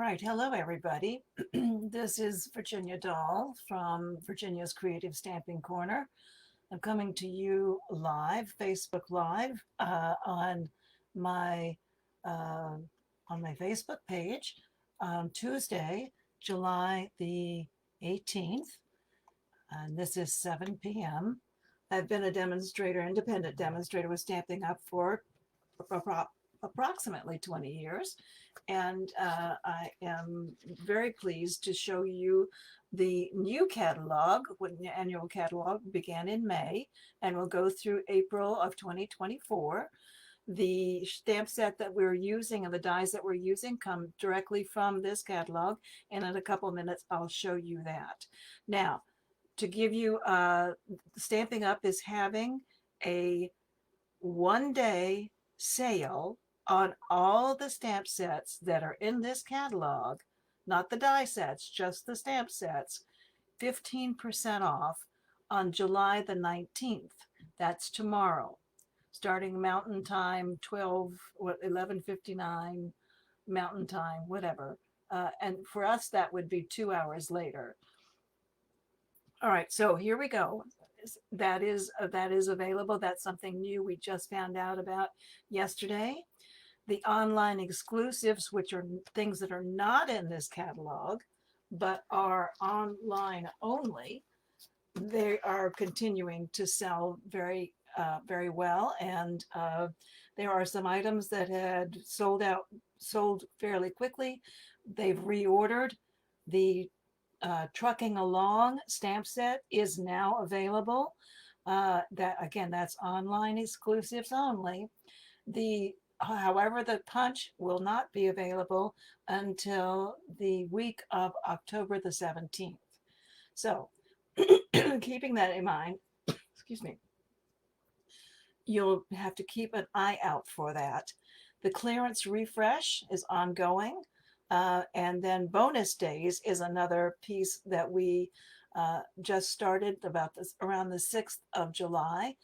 right, hello everybody. This is Virginia Dahl from Virginia's Creative Stamping Corner. I'm coming to you live, Facebook Live, my uh, on my Facebook page on Tuesday, July the 18th, and this is 7 p.m. I've been a demonstrator, independent demonstrator with Stampin' Up for approximately 20 years. And I am very pleased to show you the new catalog. When the annual catalog began in May and will go through April of 2024. The stamp set that we're using and the dies that we're using come directly from this catalog. And in a couple minutes, I'll show you that. Now, to give you, Stamping Up is having a 1-day sale on all the stamp sets that are in this catalog, not the die sets, just the stamp sets, 15% off on July the 19th. That's tomorrow, starting Mountain Time, 11:59 Mountain Time, whatever. And for us, that would be 2 hours later. All right, so here we go. That is available. That's something new we just found out about yesterday. The online exclusives, which are things that are not in this catalog, but are online only, they are continuing to sell very well. And there are some items that had sold fairly quickly. They've reordered. The Trucking Along stamp set is now available. That's online exclusives only. However, the punch will not be available until the week of October the 17th. So, keeping that in mind, excuse me, you'll have to keep an eye out for that. The clearance refresh is ongoing. And then bonus days is another piece that we just started around the 6th of July.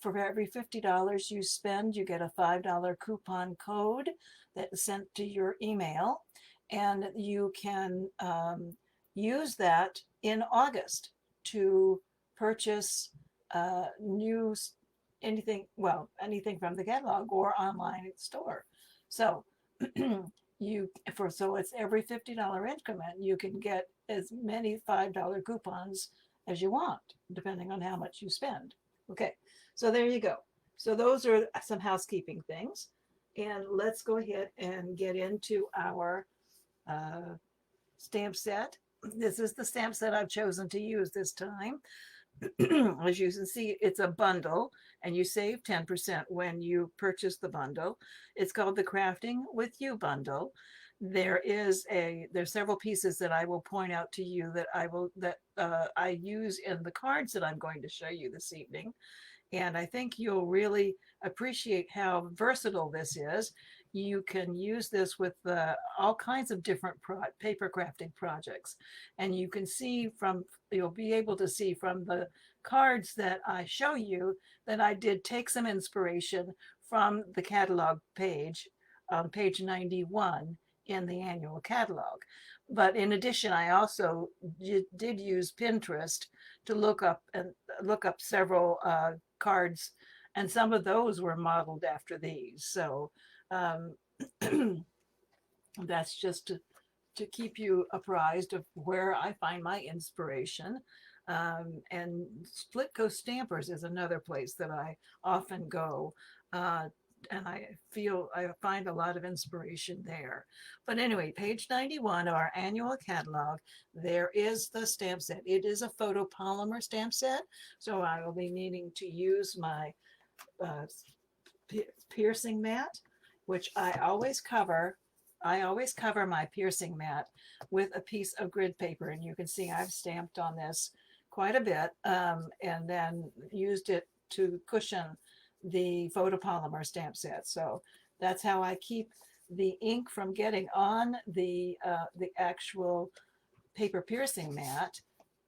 For every $50 you spend, you get a $5 coupon code that's sent to your email, and you can use that in August to purchase anything from the catalog or online store. So so it's every $50 increment, you can get as many $5 coupons as you want, depending on how much you spend. Okay, so there you go. So those are some housekeeping things. And let's go ahead and get into our stamp set. This is the stamp set I've chosen to use this time. As you can see, it's a bundle, and you save 10% when you purchase the bundle. It's called the Crafting with You bundle. There's several pieces that I will point out to you that I use in the cards that I'm going to show you this evening. And I think you'll really appreciate how versatile this is. You can use this with all kinds of different paper crafting projects. And you'll be able to see from the cards that I show you that I did take some inspiration from the catalog page, on page 91 in the annual catalog. But in addition, I also did use Pinterest to look up several cards, and some of those were modeled after these. So that's just to keep you apprised of where I find my inspiration. And Split Coast Stampers is another place that I often go. And I find a lot of inspiration there. But anyway, page 91 of our annual catalog, there is the stamp set. It is a photopolymer stamp set, so I will be needing to use my piercing mat, which I always cover my piercing mat with a piece of grid paper, and you can see I've stamped on this quite a bit, and then used it to cushion the photopolymer stamp set. So that's how I keep the ink from getting on the actual paper piercing mat.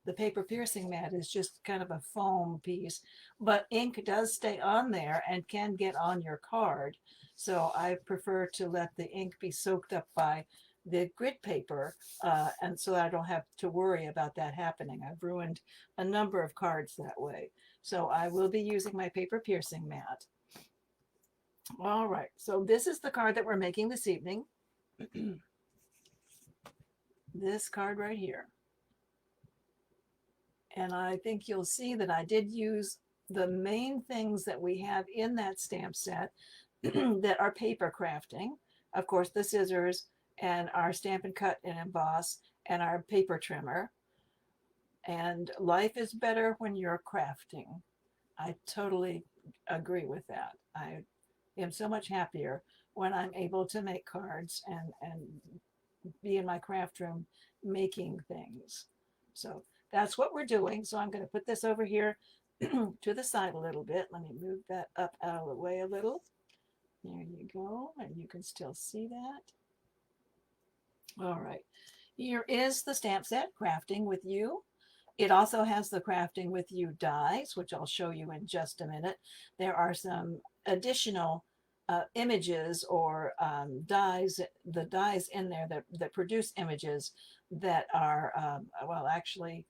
The paper piercing mat is just kind of a foam piece, but ink does stay on there and can get on your card. So I prefer to let the ink be soaked up by the grid paper, and so I don't have to worry about that happening. I've ruined a number of cards that way. So I will be using my paper piercing mat. All right, so this is the card that we're making this evening. This card right here. And I think you'll see that I did use the main things that we have in that stamp set that are paper crafting. Of course, the scissors and our Stampin' Cut and Emboss and our paper trimmer. And life is better when you're crafting. I totally agree with that. I am so much happier when I'm able to make cards and be in my craft room making things. So that's what we're doing. So I'm going to put this over here to the side a little bit. Let me move that up out of the way a little. There you go. And you can still see that. All right. Here is the stamp set, Crafting with You. It also has the Crafting with You dies, which I'll show you in just a minute. There are some additional images or dies, the dies in there that produce images that are, well, actually,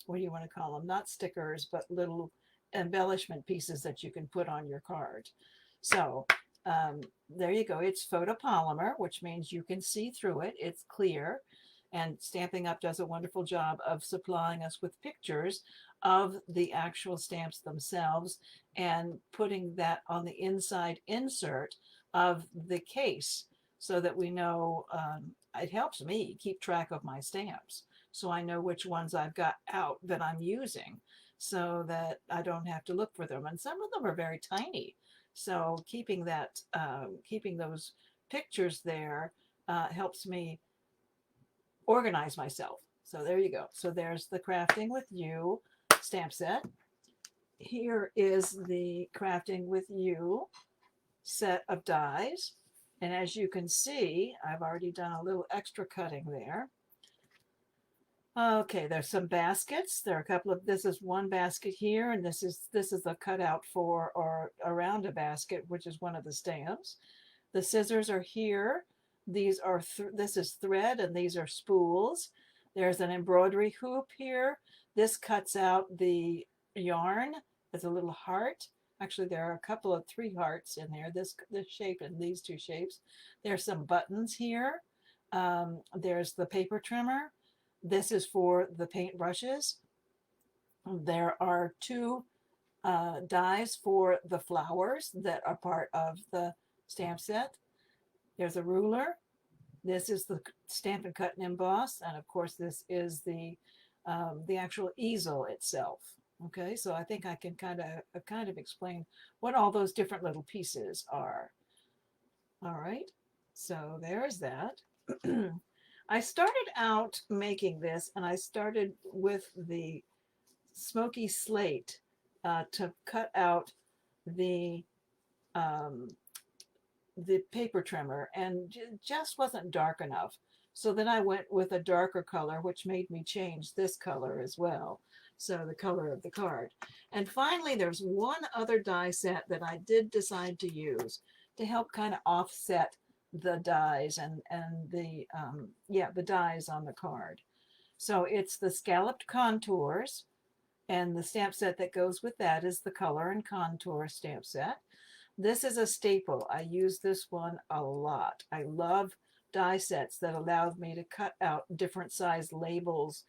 what do you want to call them? Not stickers, but little embellishment pieces that you can put on your card. So there you go. It's photopolymer, which means you can see through it. It's clear. And Stampin' Up! Does a wonderful job of supplying us with pictures of the actual stamps themselves and putting that on the inside insert of the case so that we know, it helps me keep track of my stamps. So I know which ones I've got out that I'm using so that I don't have to look for them. And some of them are very tiny. So keeping that, keeping those pictures there helps me organize myself. So there you go. So there's the Crafting with You stamp set. Here is the Crafting with You set of dies. And as you can see, I've already done a little extra cutting there. Okay, there's some baskets. There are a couple of, this is one basket here, and this is a cutout for or around a basket, which is one of the stamps. The scissors are here. These are, this is thread and these are spools. There's an embroidery hoop here. This cuts out the yarn as a little heart. Actually, there are a couple of 3 hearts in there, this shape and these 2 shapes. There's some buttons here. There's the paper trimmer. This is for the paint brushes. There are 2 dies for the flowers that are part of the stamp set. There's a ruler. This is the Stampin' Cut and Emboss, and of course this is the actual easel itself. Okay, so I think I can kind of explain what all those different little pieces are. All right, so there's that. I started out making this, and I started with the Smoky Slate to cut out the paper trimmer, and just wasn't dark enough. So then I went with a darker color, which made me change this color as well. So the color of the card. And finally, there's one other die set that I did decide to use to help kind of offset the dies and the the dies on the card. So it's the Scalloped Contours, and the stamp set that goes with that is the Color and Contour stamp set. This is a staple. I use this one a lot. I love die sets that allowed me to cut out different size labels,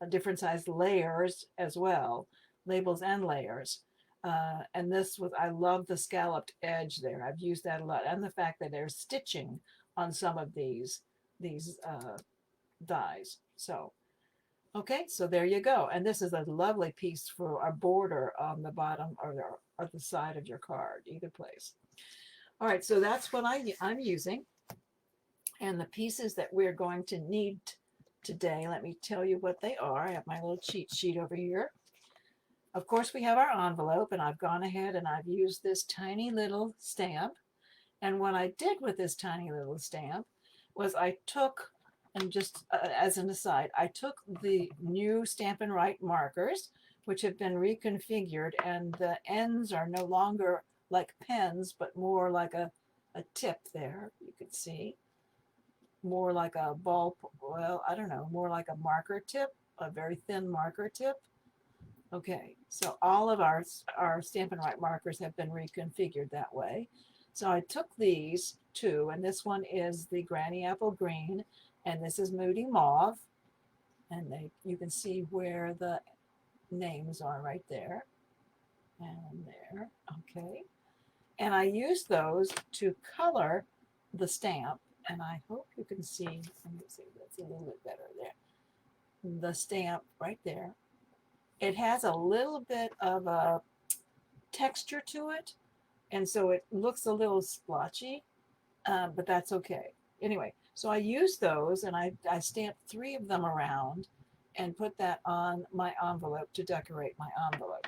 different size layers as well, labels and layers. And this was, I love the scalloped edge there. I've used that a lot. And the fact that there's stitching on some of these dies. So, okay, so there you go. And this is a lovely piece for a border on the bottom or the side of your card, either place. All right, so that's what I'm using. And the pieces that we're going to need today, let me tell you what they are. I have my little cheat sheet over here. Of course, we have our envelope, and I've gone ahead and I've used this tiny little stamp. And what I did with this tiny little stamp was I took, and just as an aside, I took the new Stampin' Write markers, which have been reconfigured, and the ends are no longer like pens, but more like a tip there, you can see. more like a ball, well, I don't know, more like a marker tip, a very thin marker tip. Okay, so all of our Stampin' Write markers have been reconfigured that way. So I took these two, and this one is the Granny Apple Green, and this is Moody Mauve, and you can see where the names are right there and there. Okay, and I used those to color the stamp, and I hope you can see. Let me see, that's a little bit better there. The stamp right there. It has a little bit of a texture to it, and so it looks a little splotchy, but that's okay. Anyway, so I used those, and I stamped 3 of them around and put that on my envelope to decorate my envelope.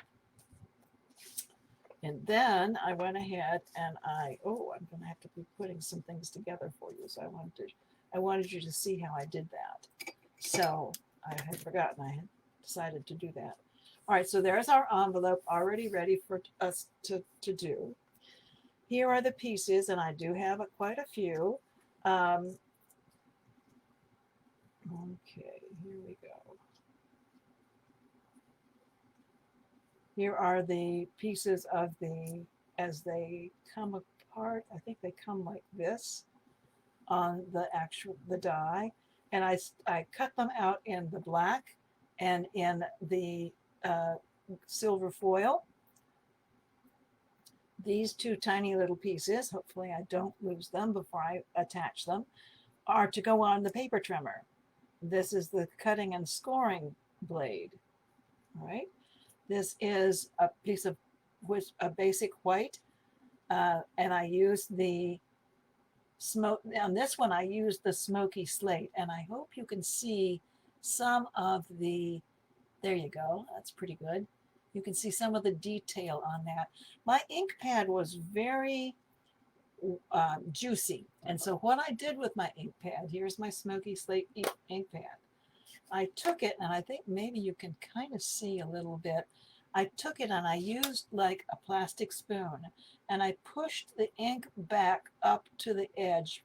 And then I went ahead and I'm going to have to be putting some things together for you. So I wanted you to see how I did that. So I had forgotten I had decided to do that. All right, so there's our envelope already ready for us to do. Here are the pieces, and I do have quite a few. Okay, here we go. Here are the pieces of as they come apart. I think they come like this on the die. And I cut them out in the black and in the silver foil. These 2 tiny little pieces, hopefully I don't lose them before I attach them, are to go on the paper trimmer. This is the cutting and scoring blade. All right. This is a piece of a basic white, and I used the smoke. On this one, I used the Smoky Slate, and I hope you can see some of the. There you go. That's pretty good. You can see some of the detail on that. My ink pad was very juicy, and so what I did with my ink pad, here's my Smoky Slate ink pad. I took it, and I think maybe you can kind of see a little bit. I took it and I used like a plastic spoon, and I pushed the ink back up to the edge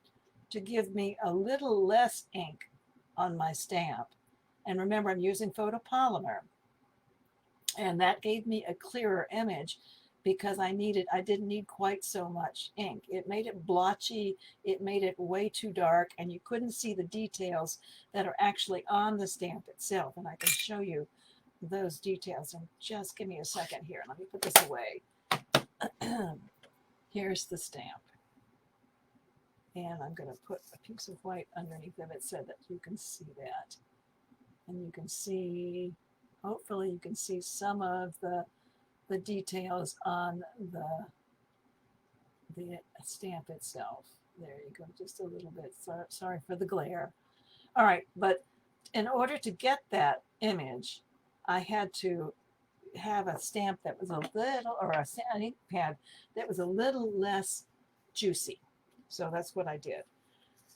to give me a little less ink on my stamp. And remember, I'm using photopolymer, and that gave me a clearer image because I didn't need quite so much ink. It made it blotchy, it made it way too dark, and you couldn't see the details that are actually on the stamp itself. And I can show you those details. And just give me a second here. Let me put this away. Here's the stamp. And I'm going to put a piece of white underneath of it so that you can see that. And you can see, hopefully you can see some of the details on the stamp itself. There you go, just a little bit. Sorry for the glare. All right, but in order to get that image, I had to have a stamp that was a little, or an ink pad that was a little less juicy. So that's what I did.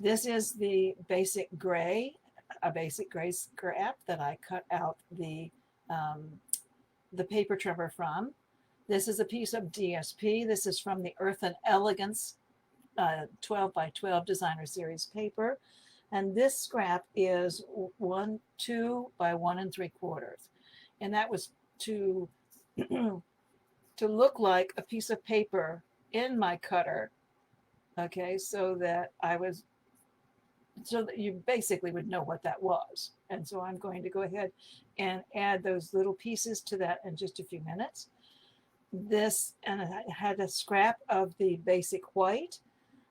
This is the basic gray, a basic gray scrap that I cut out the paper trimmer from. This is a piece of DSP. This is from the Earthen Elegance 12 by 12 designer series paper. And this scrap is 2 by 1 3/4. And that was to look like a piece of paper in my cutter. Okay, so that you basically would know what that was. And so I'm going to go ahead and add those little pieces to that in just a few minutes. And I had a scrap of the basic white.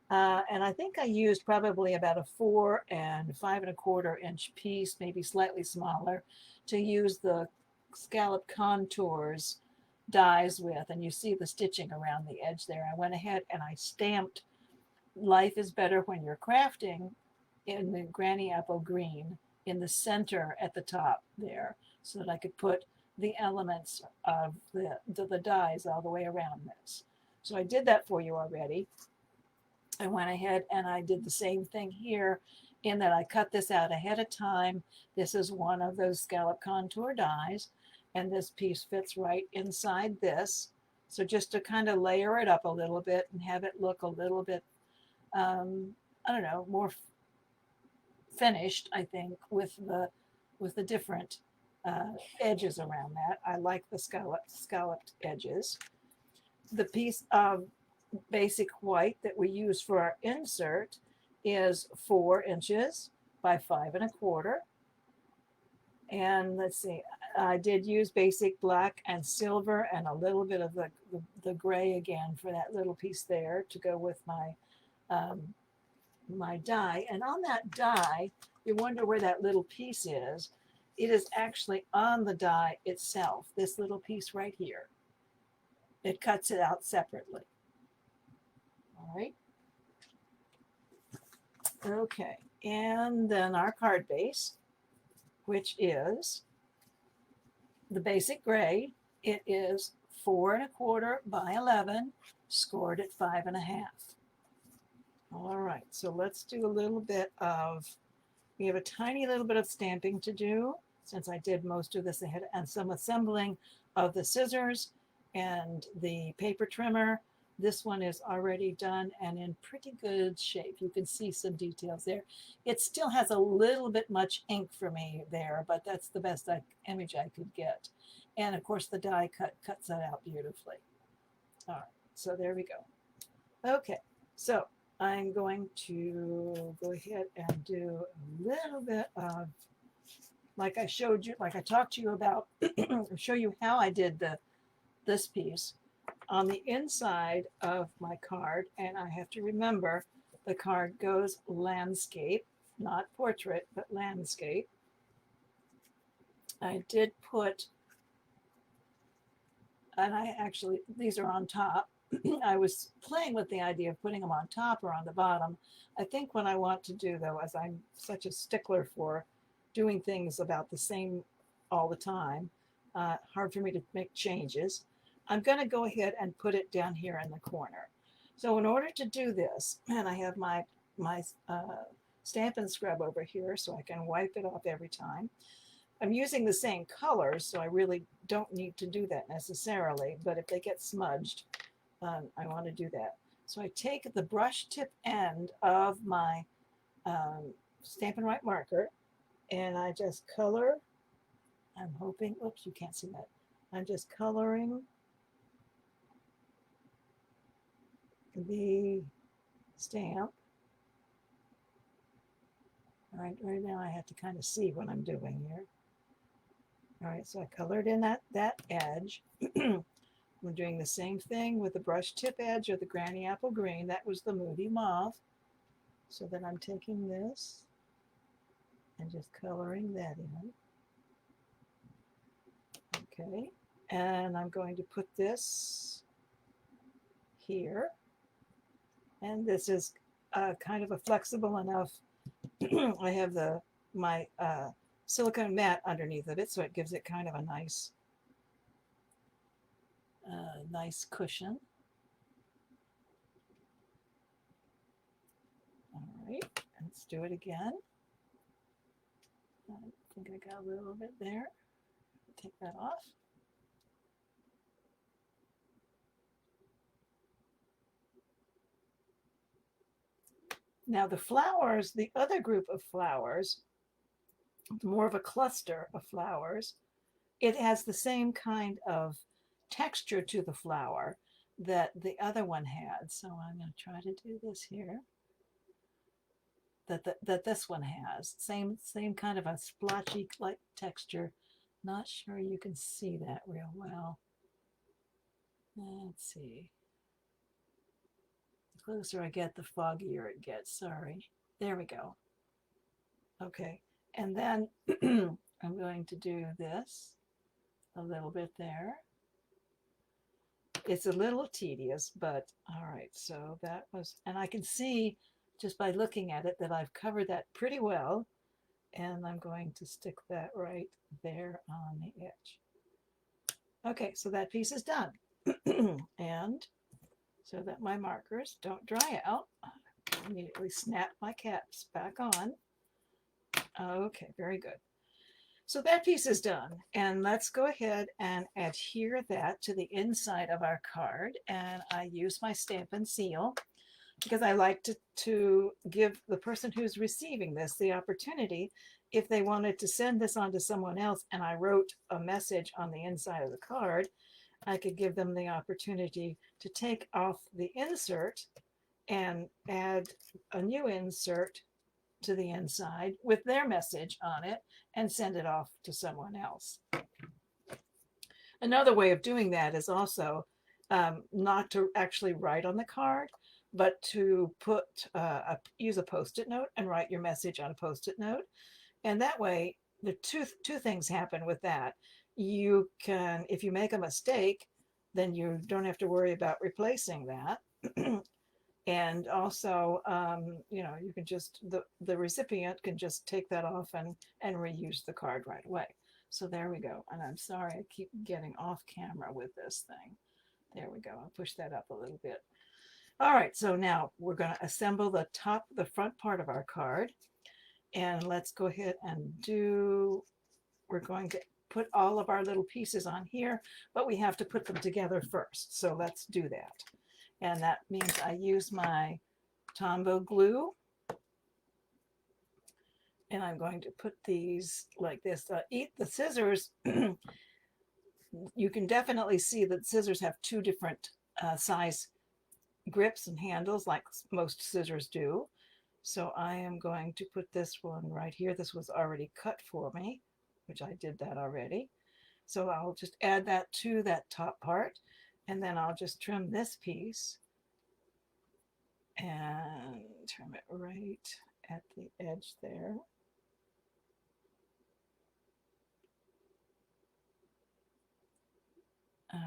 And I think I used probably about a 4 and 5 1/4 inch piece, maybe slightly smaller, to use the scallop contours dies with. And you see the stitching around the edge there. I went ahead and I stamped Life is Better When You're Crafting in the Granny Apple Green in the center at the top there, so that I could put the elements of the dies all the way around this. So I did that for you already. I went ahead and I did the same thing here in that I cut this out ahead of time. This is one of those scallop contour dies, and this piece fits right inside this. So just to kind of layer it up a little bit and have it look a little bit, I don't know, more finished, I think, with the different edges around that. I like the scalloped edges. The piece of basic white that we use for our insert is 4 inches by 5 1/4. And let's see, I did use basic black and silver and a little bit of the gray again for that little piece there to go with my die. And on that die, you wonder where that little piece is. It is actually on the die itself, this little piece right here. It cuts it out separately. All right. Okay, and then our card base, which is the basic gray. It is 4 1/4 by 11, scored at 5 1/2. All right, so let's do a little bit of, we have a tiny little bit of stamping to do since I did most of this ahead, and some assembling of the scissors and the paper trimmer. This one is already done and in pretty good shape. You can see some details there. It still has a little bit much ink for me there, but that's the best image I could get. And of course the die cuts that out beautifully. All right, so there we go. Okay, so I'm going to go ahead and do a little bit of, like I showed you, like I talked to you about, show you how I did this piece on the inside of my card. And I have to remember the card goes landscape, not portrait, but landscape. I did put, and I actually, these are on top. I was playing with the idea of putting them on top or on the bottom. I think what I want to do, though, as I'm such a stickler for doing things about the same all the time, hard for me to make changes, I'm going to go ahead and put it down here in the corner. So in order to do this, and I have my Stampin' Scrub over here so I can wipe it off every time. I'm using the same colors, so I really don't need to do that necessarily, but if they get smudged, I want to do that. So I take the brush tip end of my Stampin' Write marker and I just color. I'm hoping, oops, you can't see that. I'm just coloring the stamp. All right, right now I have to kind of see what I'm doing here. All right, so I colored in that edge. I'm doing the same thing with the brush tip edge of the Granny Apple Green. That was the Moody Mauve. So then I'm taking this and just coloring that in. Okay, and I'm going to put this here. And this is kind of a flexible enough. I have my silicone mat underneath of it, so it gives it kind of a nice cushion. All right, let's do it again. I think I got a little bit there. Take that off. Now the flowers, the other group of flowers, more of a cluster of flowers, it has the same kind of texture to the flower that the other one had. So I'm going to try to do this here. That this one has. Same kind of a splotchy like texture. Not sure you can see that real well. Let's see. The closer I get, the foggier it gets. Sorry. There we go. Okay. And then I'm going to do this a little bit there. It's a little tedious, but all right. So that was, and I can see just by looking at it that I've covered that pretty well. And I'm going to stick that right there on the edge. Okay, so that piece is done. And so that my markers don't dry out, I immediately snap my caps back on. Okay, very good. So that piece is done. And let's go ahead and adhere that to the inside of our card. And I use my Stampin' Seal because I like to give the person who's receiving this the opportunity, if they wanted to send this on to someone else and I wrote a message on the inside of the card, I could give them the opportunity to take off the insert and add a new insert to the inside with their message on it and send it off to someone else. Another way of doing that is also not to actually write on the card, but to use a Post-it note and write your message on a Post-it note. And that way, the two things happen with that. You can, if you make a mistake, then you don't have to worry about replacing that. And also, you can just, the recipient can just take that off and reuse the card right away. So there we go. And I'm sorry, I keep getting off camera with this thing. There we go. I'll push that up a little bit. All right, so now we're going to assemble the front part of our card. And let's go ahead and we're going to put all of our little pieces on here, but we have to put them together first. So let's do that. And that means I use my Tombo glue. And I'm going to put these like this. The scissors, you can definitely see that scissors have two different size grips and handles like most scissors do. So I am going to put this one right here. This was already cut for me, which I did that already. So I'll just add that to that top part, and then I'll just trim this piece and trim it right at the edge there.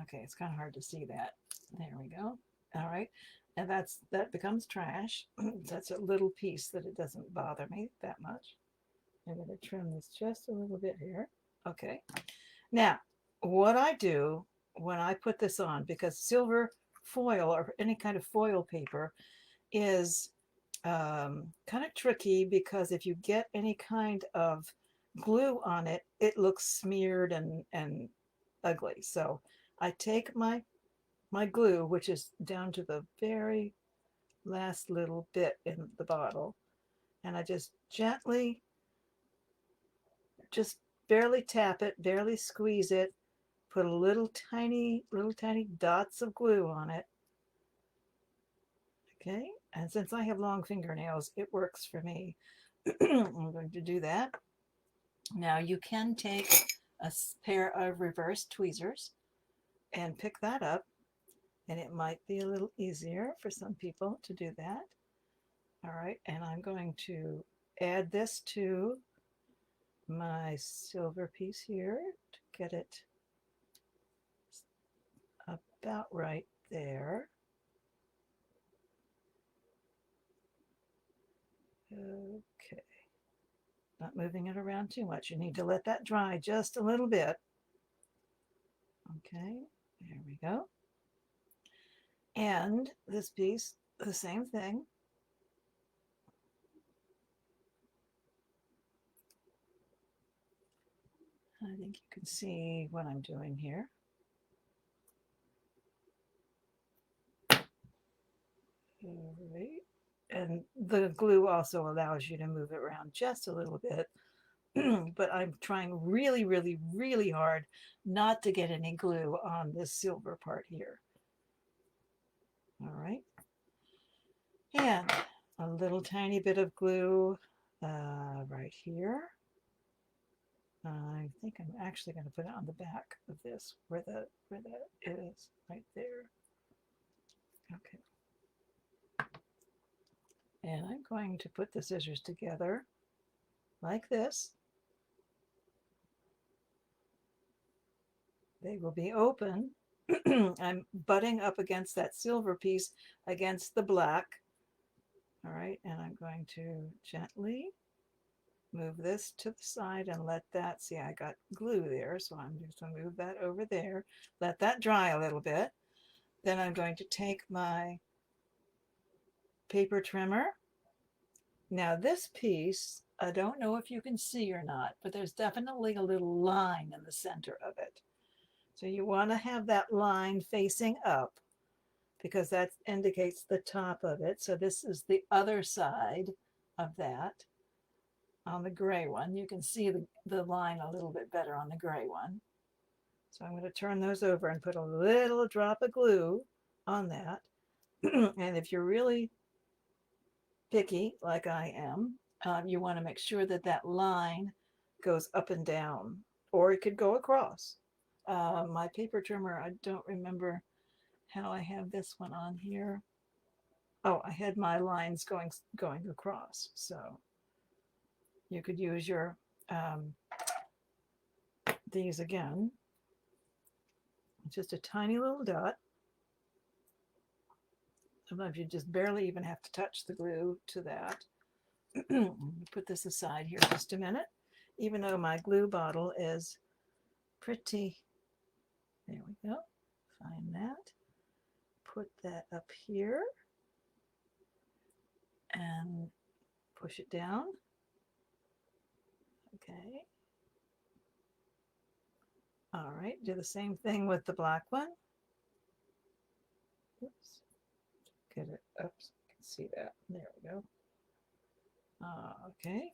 Okay, it's kind of hard to see that. There we go. All right. And that becomes trash. That's a little piece that it doesn't bother me that much. I'm going to trim this just a little bit here. Okay. Now, what I do when I put this on, because silver foil or any kind of foil paper is kind of tricky, because if you get any kind of glue on it, it looks smeared and ugly. So I take my glue, which is down to the very last little bit in the bottle, and I just gently, just barely tap it, barely squeeze it, put a little tiny dots of glue on it. Okay, and since I have long fingernails, it works for me. I'm going to do that. Now you can take a pair of reverse tweezers and pick that up, and it might be a little easier for some people to do that. All right, and I'm going to add this to my silver piece here to get it about right there. Okay, not moving it around too much. You need to let that dry just a little bit. Okay, there we go. And this piece, the same thing. I think you can see what I'm doing here. All right. And the glue also allows you to move it around just a little bit. But I'm trying really, really, really hard not to get any glue on this silver part here. All right. And a little tiny bit of glue right here. I think I'm actually going to put it on the back of this, where that is, right there. Okay. And I'm going to put the scissors together like this. They will be open. I'm butting up against that silver piece against the black. All right, and I'm going to gently move this to the side and let that, see, I got glue there, so I'm just going to move that over there, let that dry a little bit. Then I'm going to take my paper trimmer. Now this piece, I don't know if you can see or not, but there's definitely a little line in the center of it. So you want to have that line facing up. because that indicates the top of it. So this is the other side of that. On the gray one, you can see the line a little bit better on the gray one. So I'm going to turn those over and put a little drop of glue on that. And if you're really picky, like I am, you want to make sure that that line goes up and down, or it could go across. My paper trimmer, I don't remember how I have this one on here. Oh, I had my lines going across. So you could use your these again. Just a tiny little dot. Sometimes you just barely even have to touch the glue to that. Put this aside here just a minute. Even though my glue bottle is pretty, there we go, find that. Put that up here and push it down. Okay. All right, do the same thing with the black one. Oops, get it up so you can see that. There we go. Okay.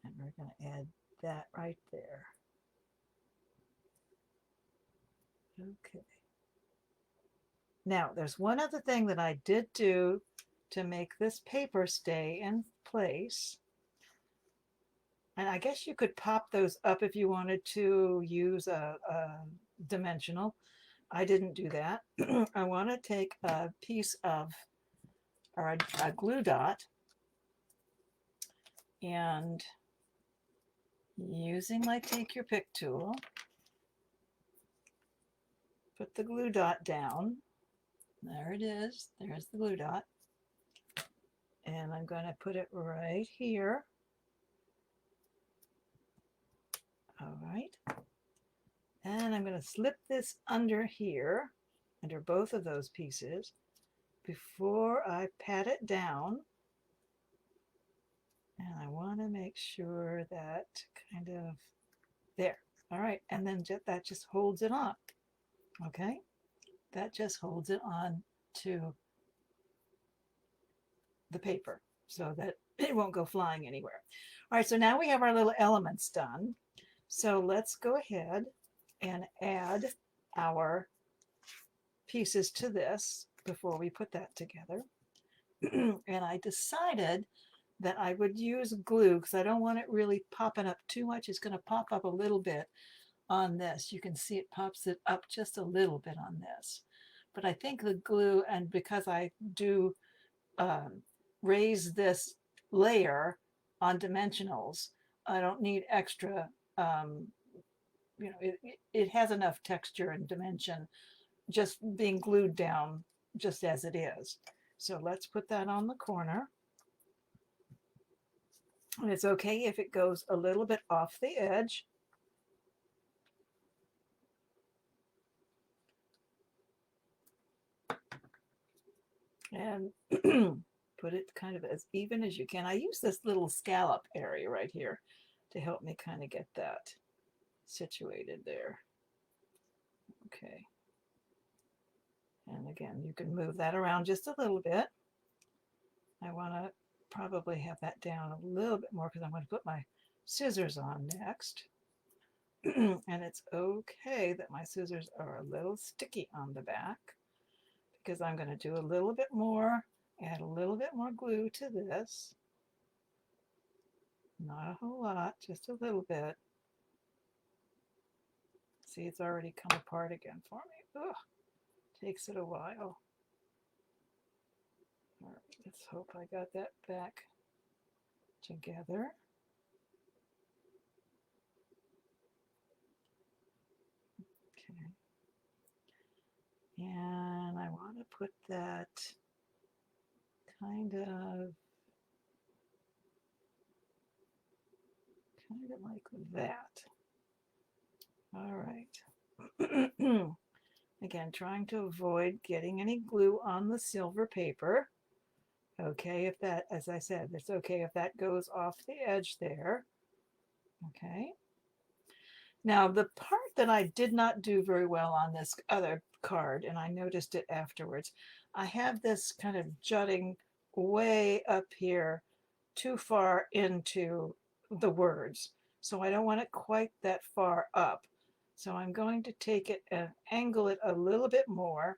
And we're going to add that right there. Okay. Now, there's one other thing that I did do to make this paper stay in place. And I guess you could pop those up if you wanted to use a dimensional. I didn't do that. I want to take a piece of, or a glue dot, and using my take your pick tool, put the glue dot down. There it is. There's the glue dot. And I'm going to put it right here. All right. And I'm going to slip this under here, under both of those pieces, before I pat it down. And I want to make sure that kind of there. All right. And then that just holds it on. Okay. That just holds it on to the paper so that it won't go flying anywhere. All right. So now we have our little elements done. So let's go ahead and add our pieces to this before we put that together. And I decided that I would use glue because I don't want it really popping up too much. It's going to pop up a little bit on this. You can see it pops it up just a little bit on this. But I think the glue, and because I do raise this layer on dimensionals, I don't need extra, you know, it has enough texture and dimension just being glued down just as it is. So let's put that on the corner. And it's okay if it goes a little bit off the edge. And put it kind of as even as you can. I use this little scallop area right here to help me kind of get that situated there. Okay. And again, you can move that around just a little bit. I want to probably have that down a little bit more because I'm going to put my scissors on next. And it's okay that my scissors are a little sticky on the back because I'm going to do a little bit more, add a little bit more glue to this. Not a whole lot, just a little bit. See, it's already come apart again for me. Ugh, takes it a while. All right, let's hope I got that back together. Okay. And I want to put that kind of like that. All right. Again, trying to avoid getting any glue on the silver paper. Okay, if that, as I said, it's okay if that goes off the edge there. Okay. Now, the part that I did not do very well on this other card, and I noticed it afterwards, I have this kind of jutting way up here too far into the words. So I don't want it quite that far up. So I'm going to take it and angle it a little bit more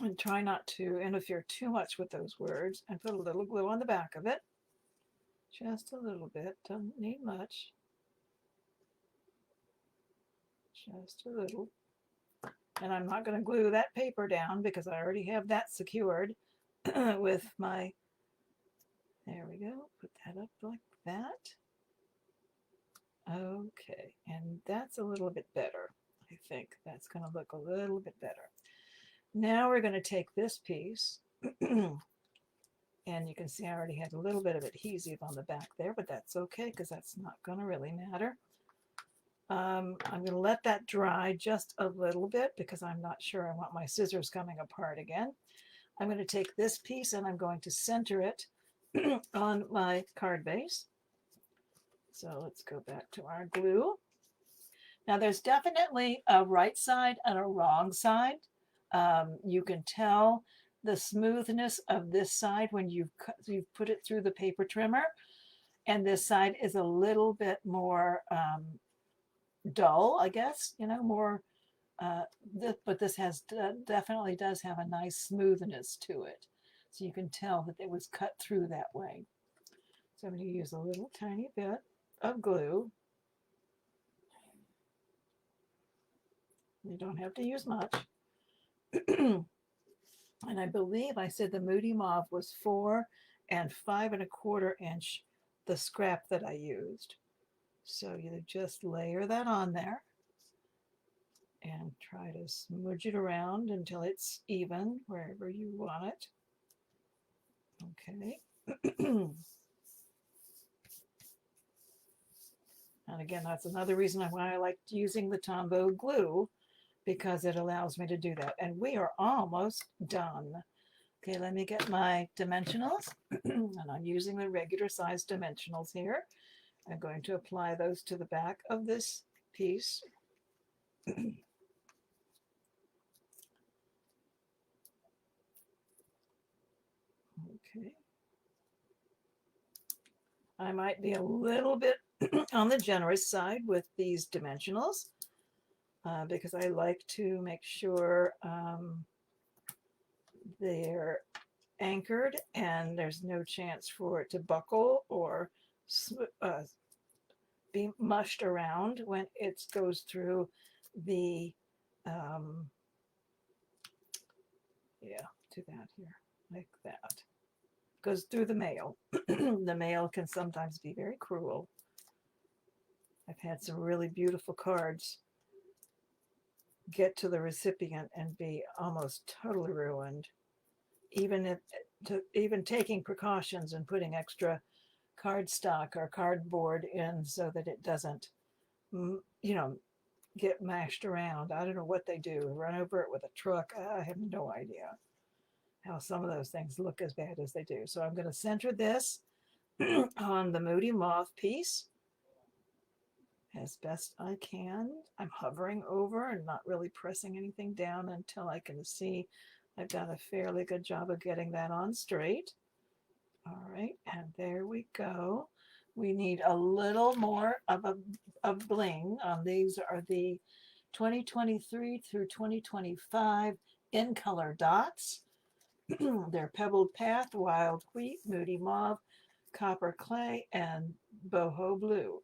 and try not to interfere too much with those words, and put a little glue on the back of it. Just a little bit, doesn't need much. Just a little. And I'm not going to glue that paper down because I already have that secured with my, there we go, put that up like that. Okay, and that's a little bit better. I think that's going to look a little bit better. Now we're going to take this piece, and you can see I already had a little bit of adhesive on the back there, but that's okay because that's not going to really matter. I'm going to let that dry just a little bit because I'm not sure I want my scissors coming apart again. I'm going to take this piece and I'm going to center it on my card base. So let's go back to our glue. Now there's definitely a right side and a wrong side. You can tell the smoothness of this side when you've put it through the paper trimmer, and this side is a little bit more dull, I guess, you know, more, but this has definitely does have a nice smoothness to it. So you can tell that it was cut through that way. So I'm going to use a little tiny bit of glue. You don't have to use much. And I believe I said the Moody Mauve was 4 and 5 1/4 inch, the scrap that I used. So you just layer that on there and try to smudge it around until it's even wherever you want it. Okay. And again, that's another reason why I like using the Tombow glue, because it allows me to do that. And we are almost done. Okay, let me get my dimensionals. And I'm using the regular size dimensionals here. I'm going to apply those to the back of this piece. Okay. I might be a little bit on the generous side with these dimensionals because I like to make sure they're anchored and there's no chance for it to buckle or be mushed around when it goes through the yeah, do that here like that. Goes through the mail. The mail can sometimes be very cruel. I've had some really beautiful cards get to the recipient and be almost totally ruined. Even taking precautions and putting extra cardstock or cardboard in so that it doesn't, you know, get mashed around. I don't know what they do. Run over it with a truck. I have no idea how some of those things look as bad as they do. So I'm going to center this on the Moody Mauve piece as best I can. I'm hovering over and not really pressing anything down until I can see I've done a fairly good job of getting that on straight. All right, and there we go. We need a little more of a bling. These are the 2023 through 2025 in color dots. They're Pebbled Path, Wild Wheat, Moody Mauve, Copper Clay, and Boho Blue.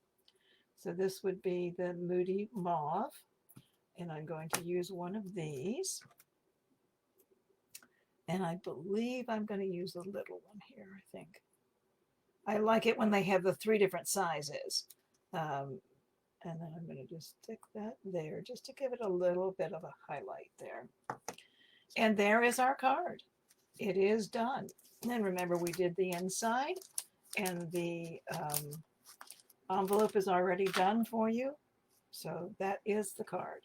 So this would be the Moody Mauve, and I'm going to use one of these. And I believe I'm going to use a little one here, I think. I like it when they have the 3 different sizes. And then I'm going to just stick that there just to give it a little bit of a highlight there. And there is our card. It is done. And remember, we did the inside, and the envelope is already done for you. So that is the card.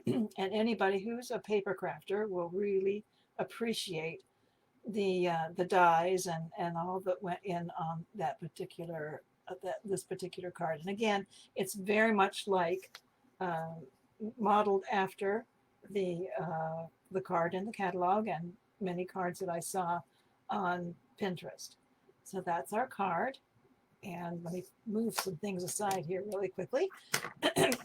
And anybody who's a paper crafter will really appreciate the dies and all that went in on that particular this particular card. And again, it's very much like modeled after the card in the catalog and many cards that I saw on Pinterest. So that's our card. And let me move some things aside here really quickly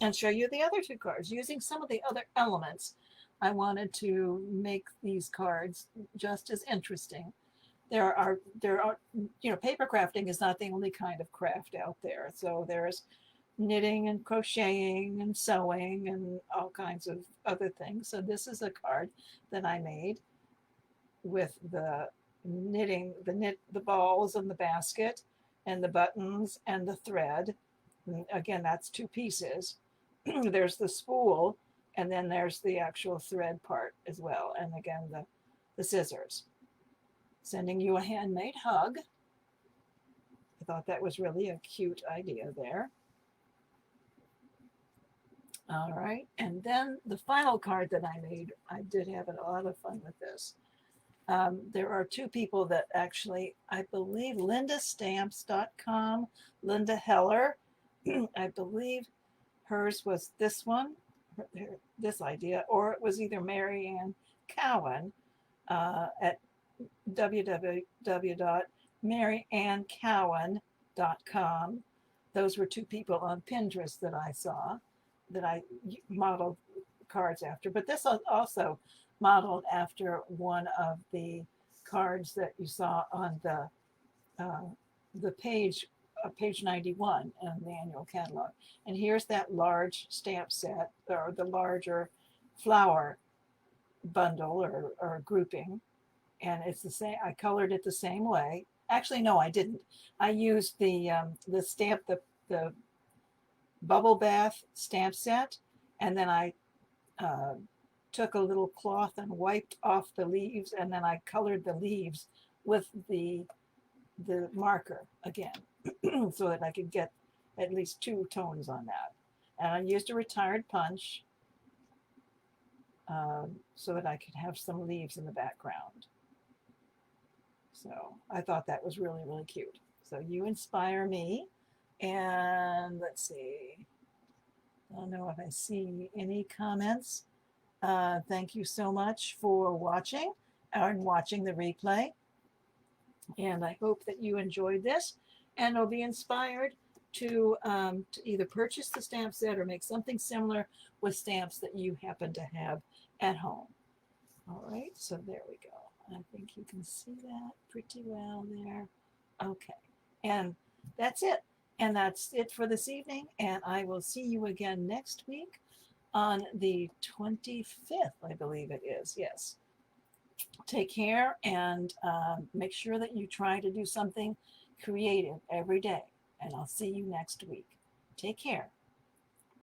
and show you the other two cards. Using some of the other elements, I wanted to make these cards just as interesting. There are, paper crafting is not the only kind of craft out there. So there's knitting and crocheting and sewing and all kinds of other things. So this is a card that I made with the knitting, the balls and the basket and the buttons and the thread. And again, that's two pieces. There's the spool, and then there's the actual thread part as well. And again, the scissors. Sending you a handmade hug. I thought that was really a cute idea there. All right, and then the final card that I made, I did have a lot of fun with this. There are two people that actually, I believe, lindastamps.com, Linda Heller, I believe hers was this one, this idea, or it was either Mary Ann Cowan at www.maryanncowan.com. Those were two people on Pinterest that I saw that I modeled cards after. But this also modeled after one of the cards that you saw on the page, page 91 in the annual catalog. And here's that large stamp set, or the larger flower bundle or grouping. And it's the same. I colored it the same way. Actually, no, I didn't. I used the stamp, the bubble bath stamp set, and then I took a little cloth and wiped off the leaves, and then I colored the leaves with the marker again, so that I could get at least two tones on that. And I used a retired punch so that I could have some leaves in the background. So I thought that was really, really cute. So you inspire me. And let's see. I don't know if I see any comments. Thank you so much for watching and watching the replay. And I hope that you enjoyed this and will be inspired to either purchase the stamp set or make something similar with stamps that you happen to have at home. All right, so there we go. I think you can see that pretty well there. Okay, and that's it. And that's it for this evening. And I will see you again next week on the 25th, I believe it is. Yes. Take care and make sure that you try to do something creative every day. And I'll see you next week. Take care.